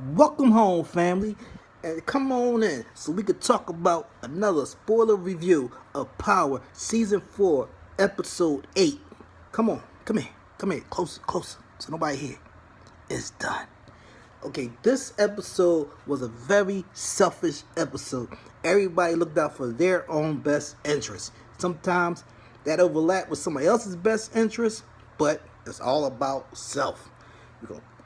Welcome home, family, and come on in so we can talk about another spoiler review of Power Season 4, Episode 8. Come here, closer, so nobody here. It's done. Okay, this episode was a very selfish episode. Everybody looked out for their own best interest. Sometimes that overlapped with somebody else's best interest, but it's all about self.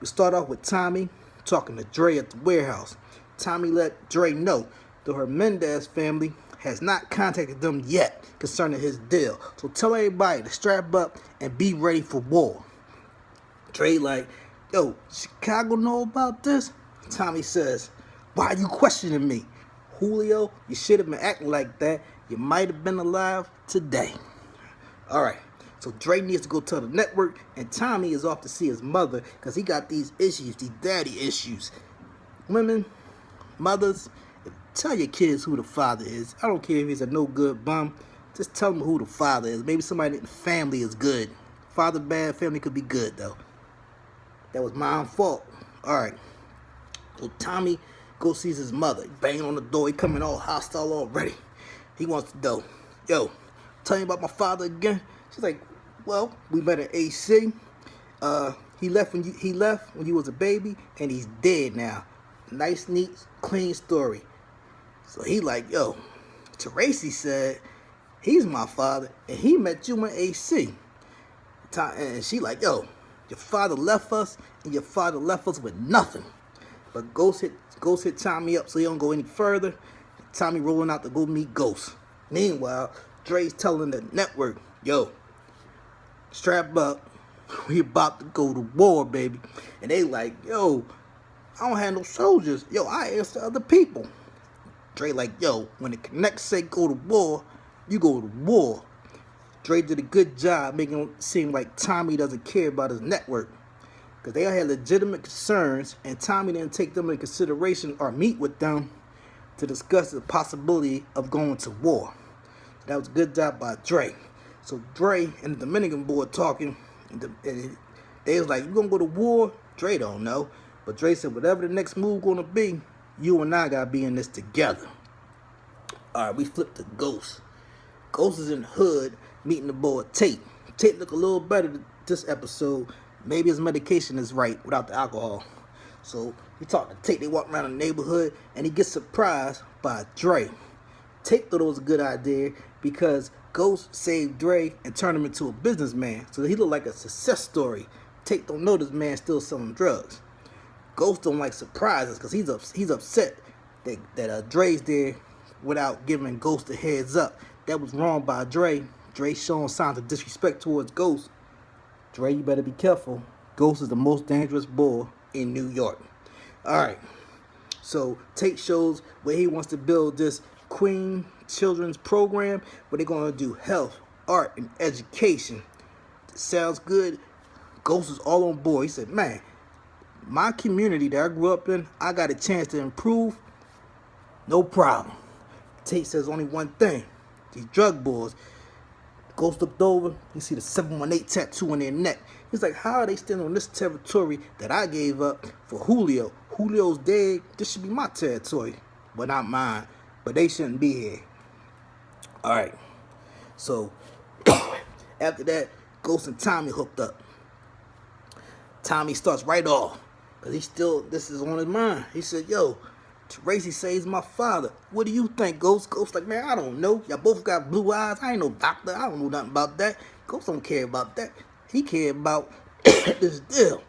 We start off with Tommy talking to Dre at the warehouse. Tommy let Dre know that her Mendez family has not contacted them yet concerning his deal. So tell everybody to strap up and be ready for war. Dre like, yo, Chicago know about this? Tommy says, why are you questioning me? Julio, you should have been acting like that. You might have been alive today. Alright, so Dre needs to go tell the network, and Tommy is off to see his mother because he got these issues, these daddy issues. Women, mothers, tell your kids who the father is. I don't care if he's a no good bum. Just tell them who the father is. Maybe somebody in the family is good. Father bad, family could be good though. That was my own fault. Alright. So Tommy goes sees his mother. He banging on the door. He coming all hostile already. He wants to know, yo, tell me about my father again. She's like, well, we met at AC. He left when you was a baby, and he's dead now. Nice, neat, clean story. So he like, yo, Tracy said he's my father, and he met you in AC. And she like, yo, your father left us, and your father left us with nothing. But Ghost hit Tommy up so he don't go any further. Tommy rolling out to go meet Ghost. Meanwhile, Dre's telling the network, yo, strap up. We about to go to war, baby. And they like, yo, I don't have no soldiers. Yo, I answer other people. Dre like, yo, when the Connect say go to war, you go to war. Dre did a good job making it seem like Tommy doesn't care about his network. Because they had legitimate concerns, and Tommy didn't take them into consideration or meet with them to discuss the possibility of going to war. That was a good job by Dre. So Dre and the Dominican boy talking, and they was like, you gonna go to war? Dre don't know. But Dre said, whatever the next move gonna be, you and I gotta be in this together. Alright, we flipped to Ghost. Ghost is in the hood meeting the boy Tate. Tate look a little better this episode. Maybe his medication is right without the alcohol. So he talked to Tate. They walk around the neighborhood, and he gets surprised by Dre. Tate thought it was a good idea because Ghost saved Dre and turned him into a businessman. So he looked like a success story. Tate don't know this man still selling drugs. Ghost don't like surprises because he's upset that Dre's there without giving Ghost a heads up. That was wrong by Dre. Dre showing signs of disrespect towards Ghost. Dre, you better be careful. Ghost is the most dangerous boy in New York. Alright. So Tate shows where he wants to build this Queen Children's program where they're going to do health, art, and education. Sounds good. Ghost is all on board. He said, man, my community that I grew up in, I got a chance to improve. No problem. Tate says only one thing. These drug boys. Ghost looked over. You see the 718 tattoo on their neck. He's like, how are they still on this territory that I gave up for Julio? Julio's dead. This should be my territory. But not mine. But they shouldn't be here. Alright. So, after that, Ghost and Tommy hooked up. Tommy starts right off. Because this is on his mind. He said, yo, Tracy says my father. What do you think, Ghost? Ghost like, man, I don't know. Y'all both got blue eyes. I ain't no doctor. I don't know nothing about that. Ghost don't care about that. He care about this deal.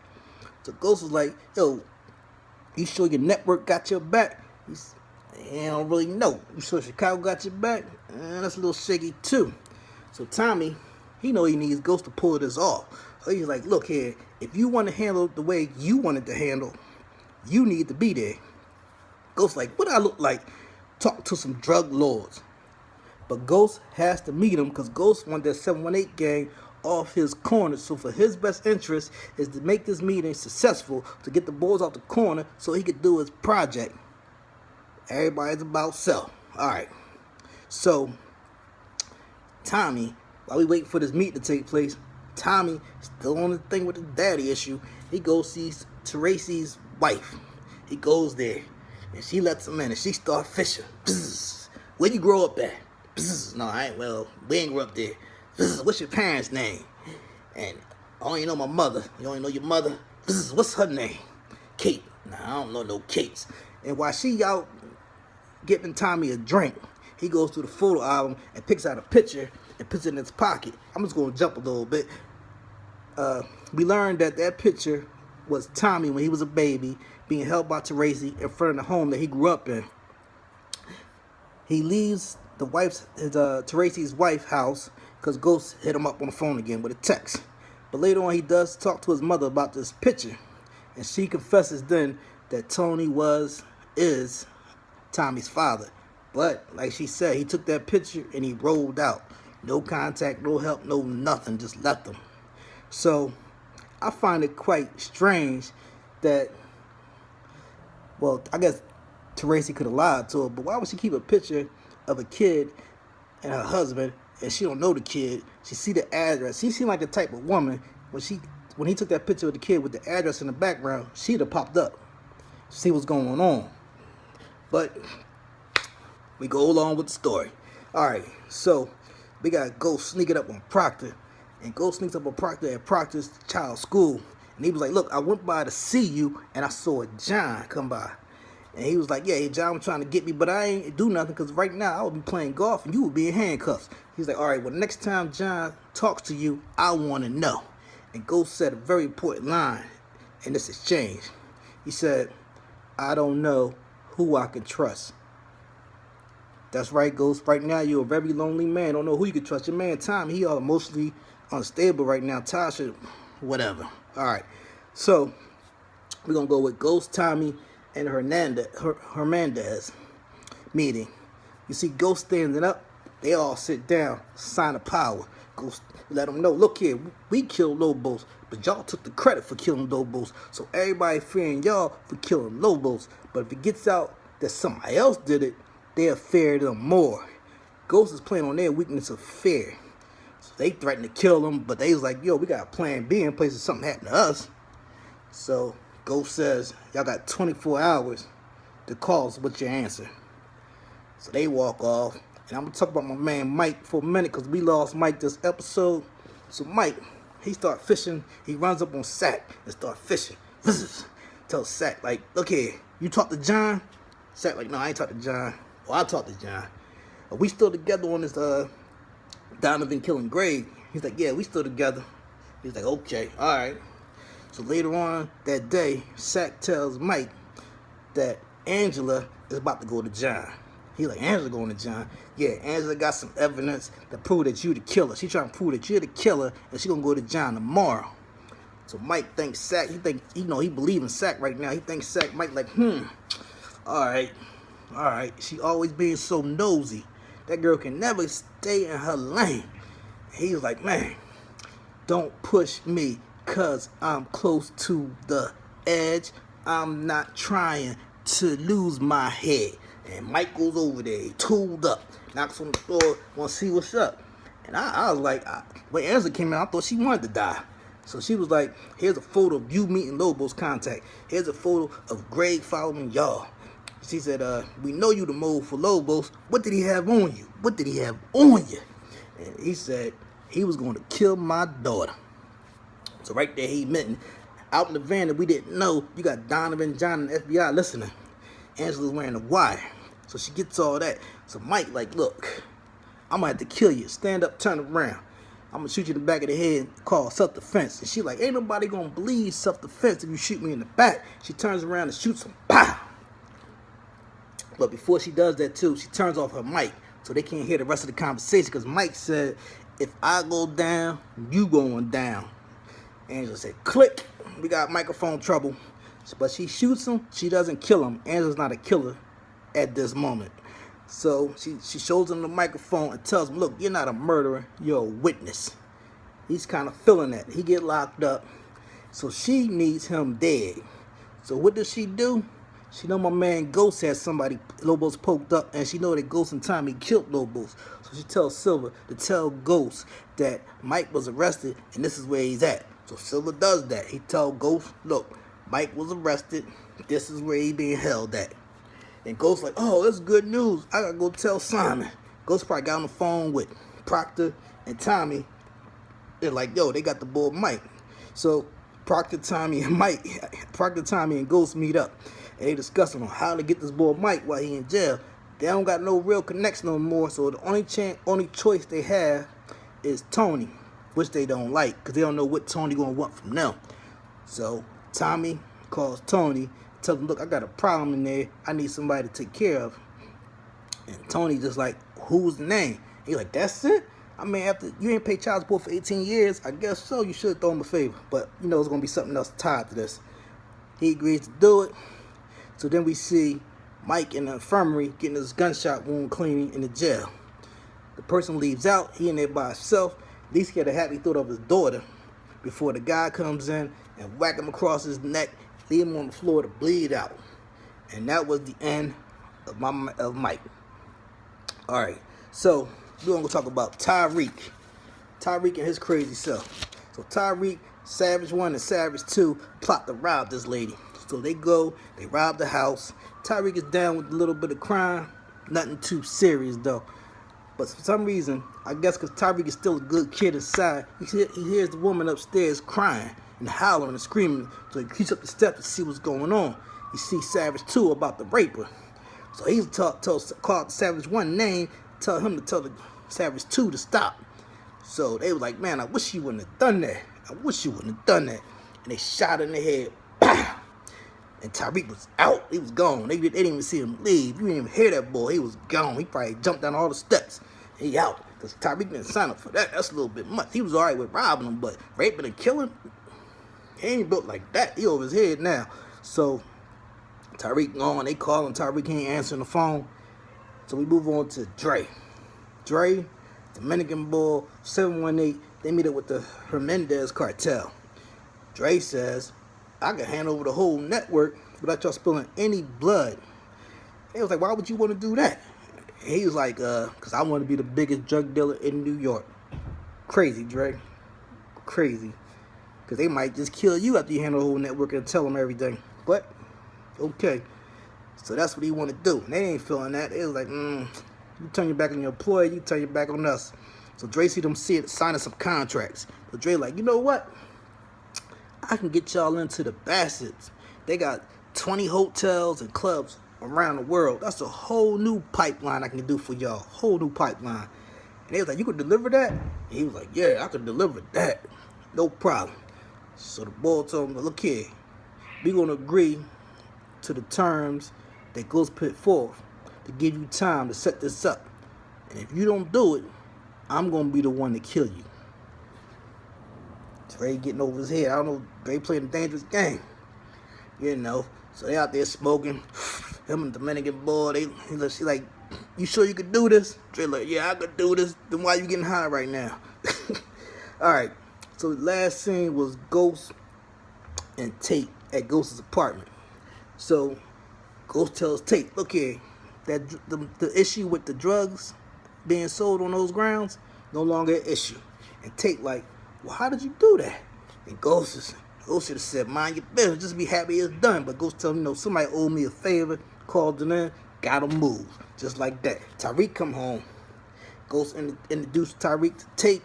So Ghost was like, yo, you sure your network got your back? He don't really know. You sure Chicago got your back? That's a little shaky too. So Tommy, he know he needs Ghost to pull this off. So he's like, look here, if you want to handle it the way you want it to handle, you need to be there. Ghost like, what I look like? Talk to some drug lords. But Ghost has to meet him because Ghost wanted that 718 gang off his corner. So for his best interest is to make this meeting successful, to get the boys off the corner so he could do his project. Everybody's about self. Alright. So Tommy, while we wait for this meeting to take place, Tommy still on the thing with the daddy issue. He goes sees Tracy's wife. He goes there, and she lets him in, and she start fishing. Bzz. Where you grow up at? Bzz. No, I ain't. Well, we ain't grew up there. Bzz. What's your parents' name? And I only know my mother. You only know your mother? Bzz. What's her name? Kate. Nah, I don't know no Kates. And while she out getting Tommy a drink, he goes through the photo album and picks out a picture and puts it in his pocket. I'm just going to jump a little bit. We learned that picture was Tommy when he was a baby being held by Tracy in front of the home that he grew up in. He leaves Tracy's wife's house because Ghost hit him up on the phone again with a text. But later on, he does talk to his mother about this picture, and she confesses then that Tony is Tommy's father. But like she said, he took that picture and he rolled out. No contact, no help, no nothing, just left him. So I find it quite strange that, well, I guess Tracy could have lied to her, but why would she keep a picture of a kid and her husband and she don't know the kid? She see the address. She seemed like the type of woman when he took that picture of the kid with the address in the background, she'd have popped up, see what's going on. But we go along with the story. All right, so we got Ghost sneaking up on Proctor, and Ghost sneaks up on Proctor at Proctor's child's school, and he was like, "Look, I went by to see you, and I saw John come by." And he was like, "Yeah, John was trying to get me, but I ain't do nothing because right now I would be playing golf and you would be in handcuffs." He's like, "All right, well, next time John talks to you, I want to know." And Ghost said a very important line in this exchange. He said, "I don't know who I can trust." That's right, Ghost. Right now, you're a very lonely man. Don't know who you can trust. Your man, Tommy, he are emotionally unstable right now. Tasha, whatever. All right. So, we're going to go with Ghost, Tommy, and Hernandez meeting. You see Ghost standing up. They all sit down. Sign of power. Ghost let them know, look here, we killed Lobos, but y'all took the credit for killing Lobos. So everybody fearing y'all for killing Lobos. But if it gets out that somebody else did it, they'll fear them more. Ghost is playing on their weakness of fear. So they threatened to kill them, but they was like, yo, we got a plan B in place if something happened to us. So Ghost says, y'all got 24 hours to call us with your answer. So they walk off. And I'm going to talk about my man Mike for a minute because we lost Mike this episode. So Mike, he start fishing. He runs up on Sack and start fishing. Tells Sack, like, look here, you talk to John? Sack like, no, I ain't talk to John. Well, I talked to John. Are we still together on this Donovan killing Greg? He's like, yeah, we still together. He's like, okay, all right. So later on that day, Sack tells Mike that Angela is about to go to John. He's like, Angela going to John? Yeah, Angela got some evidence to prove that you the killer. She trying to prove that you're the killer, and she going to go to John tomorrow. So Mike thinks Sack, he believe in Sack right now. He thinks Sack Mike like, all right. She always being so nosy. That girl can never stay in her lane. He was like, man, don't push me because I'm close to the edge. I'm not trying to lose my head. And Mike goes over there, he tooled up, knocks on the door, want to see what's up. And I was like, when Angela came out, I thought she wanted to die. So she was like, here's a photo of you meeting Lobo's contact. Here's a photo of Greg following y'all. She said, we know you the mole for Lobos. What did he have on you? What did he have on you? And he said he was going to kill my daughter. So right there he admitting, out in the van that we didn't know, you got Donovan, John, and the FBI listening. Angela's wearing a wire. So she gets all that. So Mike like, look, I'm going to have to kill you. Stand up, turn around. I'm going to shoot you in the back of the head, call self-defense. And she like, ain't nobody going to believe self-defense if you shoot me in the back. She turns around and shoots him. Pow! But before she does that too, she turns off her mic so they can't hear the rest of the conversation because Mike said, if I go down, you going down. Angela said, click. We got microphone trouble. But she shoots him. She doesn't kill him. Angela's not a killer at this moment. So she shows him the microphone and tells him, look, you're not a murderer. You're a witness. He's kind of feeling that. He get locked up. So she needs him dead. So what does she do? She know my man Ghost has somebody, Lobos poked up, and she know that Ghost and Tommy killed Lobos. So she tells Silver to tell Ghost that Mike was arrested and this is where he's at. So Silver does that. He tells Ghost, look, Mike was arrested this is where he being held at. And Ghost like, oh, that's good news. I gotta go tell Simon. Ghost probably got on the phone with Proctor and Tommy. They're like, yo, they got the boy Mike. So Proctor, Tommy, and Ghost meet up. And they discussing on how to get this boy Mike while he in jail. They don't got no real connection no more. So the only choice they have is Tony, which they don't like because they don't know what Tony gonna want from them. So Tommy calls Tony, tells him, look, I got a problem in there. I need somebody to take care of. And Tony just like, who's the name? He like, that's it? I mean, after you ain't paid child support for 18 years, I guess so. You should throw him a favor. But, you know, it's going to be something else tied to this. He agrees to do it. So then we see Mike in the infirmary getting his gunshot wound cleaning in the jail. The person leaves out. He in there by himself. At least he had a happy thought of his daughter before the guy comes in and whack him across his neck, leave him on the floor to bleed out. And that was the end of Mike. All right, so we're going to talk about Tyreek and his crazy self. So Tyreek, Savage 1 and Savage 2 plot to rob this lady. So they rob the house. Tyreek is down with a little bit of crime. Nothing too serious, though. But for some reason, I guess because Tyreek is still a good kid inside, he hears the woman upstairs crying and howling and screaming. So he creeps up the steps to see what's going on. He sees Savage 2 about to rape her. So he's called Savage 1 name, tell him to tell the Savage 2 to stop. So they was like, man, I wish you wouldn't have done that. And they shot her in the head. And Tyreek was out. He was gone. They didn't even see him leave. You didn't even hear that boy. He was gone. He probably jumped down all the steps. He out. Because Tyreek didn't sign up for that. That's a little bit much. He was all right with robbing him, but raping and killing, he ain't built like that. He over his head now. So Tyreek gone. They call him. Tyreek ain't answering the phone. So we move on to Dre. Dre, Dominican boy, 718. They meet up with the Hernandez cartel. Dre says, I can hand over the whole network without y'all spilling any blood. They was like, why would you want to do that? And he was like, because I want to be the biggest drug dealer in New York. Crazy, Dre. Crazy. Because they might just kill you after you handle the whole network and tell them everything. But, okay. So that's what he want to do. And they ain't feeling that. They was like, you turn your back on your employer, you turn your back on us. So Dre see them signing some contracts. So Dre like, you know what? I can get y'all into the Bassett's. They got 20 hotels and clubs around the world. That's a whole new pipeline I can do for y'all. Whole new pipeline. And they was like, you could deliver that? And he was like, yeah, I could deliver that. No problem. So the boy told him, look here, we going to agree to the terms that Ghost put forth to give you time to set this up. And if you don't do it, I'm going to be the one to kill you. Dre getting over his head. I don't know, Dre playing a dangerous game. You know, so they out there smoking. Him and the Dominican boy, she like, you sure you could do this? Dre like, yeah, I could do this. Then why you getting high right now? Alright, so the last scene was Ghost and Tate at Ghost's apartment. So Ghost tells Tate, look here, that the issue with the drugs being sold on those grounds, no longer an issue. And Tate like, well, how did you do that? And Ghost should have said, mind your business, just be happy it's done. But Ghost tell him, somebody owed me a favor, called it in, gotta move. Just like that. Tyreek come home. Ghost introduced Tyreek to Tate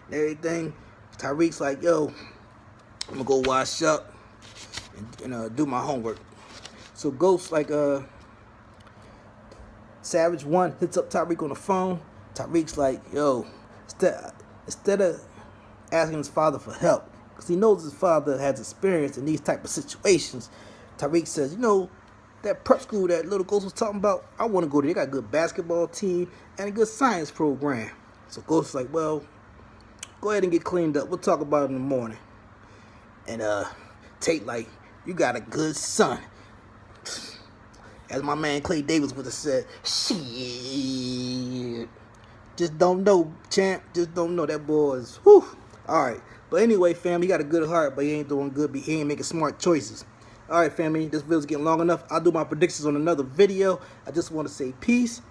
and everything. Tyreek's like, yo, I'm gonna go wash up and do my homework. So Ghost like Savage 1 hits up Tyreek on the phone. Tyreek's like, yo, instead of asking his father for help, because he knows his father has experience in these type of situations, Tyreek says, that prep school that little Ghost was talking about, I want to go there. They got a good basketball team and a good science program. So Ghost is like, well, go ahead and get cleaned up. We'll talk about it in the morning. And Tate like, you got a good son. As my man Clay Davis would have said, shit. Just don't know, champ. Just don't know. That boy is, whew. Alright. But anyway, family, he got a good heart, but he ain't doing good. He ain't making smart choices. Alright, family, this video's getting long enough. I'll do my predictions on another video. I just want to say peace.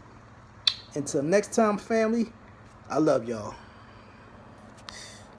Until next time, family, I love y'all.